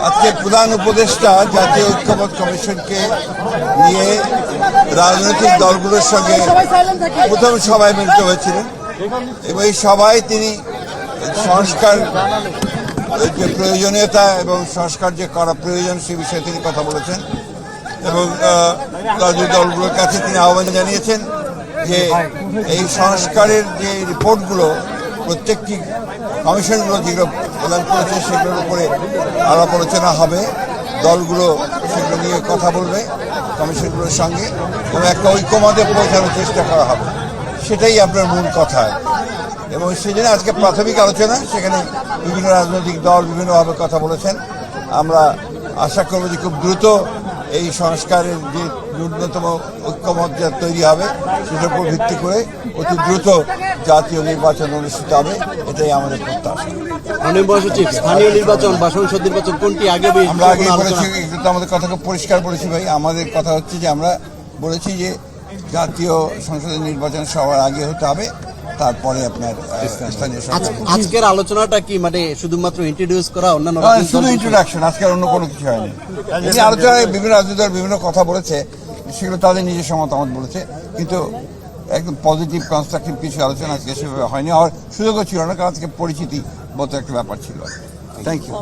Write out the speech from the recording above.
আজকে প্রধান উপদেষ্টা জাতীয় ঐক্যমত্য কমিশনকে নিয়ে রাজনৈতিক দলগুলোর সঙ্গে প্রথম সভায় মিলিত হয়েছিলেন এবং এই সভায় তিনি সংস্কার যে প্রয়োজনীয়তা এবং সংস্কার যে করা প্রয়োজন সে বিষয়ে তিনি কথা বলেছেন এবং রাজনৈতিক দলগুলোর কাছে তিনি আহ্বান জানিয়েছেন যে এই সংস্কারের যে রিপোর্টগুলো প্রত্যেকটি কমিশনগুলো যেগুলো প্রদান করেছে সেগুলোর উপরে আলাপ আলোচনা হবে, দলগুলো সেগুলো নিয়ে কথা বলবে কমিশনগুলোর সঙ্গে এবং একটা ঐক্যমতে পৌঁছানোর চেষ্টা করা হবে, সেটাই আপনার মূল কথা। এবং সেই জন্য আজকে প্রাথমিক আলোচনা, সেখানে বিভিন্ন রাজনৈতিক দল বিভিন্নভাবে কথা বলেছেন। আমরা আশা করব যে খুব দ্রুত এই সংস্কারের যে ন্যূনতম ঐক্যমত যা তৈরি হবে সেটার উপর ভিত্তি করে অতি দ্রুত জাতীয় নির্বাচন অনুষ্ঠিত হবে, এটাই আমাদের প্রত্যাশা। স্থানীয় নির্বাচন বা সংসদ নির্বাচন কোনটি আগে? আমরা আগে বলেছি, কিন্তু আমাদের কথা খুব পরিষ্কার বলেছি ভাই, আমাদের কথা হচ্ছে যে আমরা বলেছি যে জাতীয় সংসদের নির্বাচন সবার আগে হতে হবে, তারপরে আপনার স্থানীয় সরকার। আজকের আলোচনাটা কি মানে শুধুমাত্র ইন্ট্রোডিউস করা, অন্যান্য শুধু ইন্ট্রোডাকশন, আজকের অন্য কোনো কিছু হয়নি। এই আলোচনায় বিভিন্ন রাজনৈতিক দল বিভিন্ন কথা বলেছে, সেগুলো তাদের নিজস্ব মতামত বলেছে, কিন্তু একদম পজিটিভ কনস্ট্রাকটিভ কিছু আলোচনা আজকে সেভাবে হয়নি, আর সুযোগও ছিল না, কারণ আজকে পরিচিতি মতো একটা ব্যাপার ছিল। Thank you.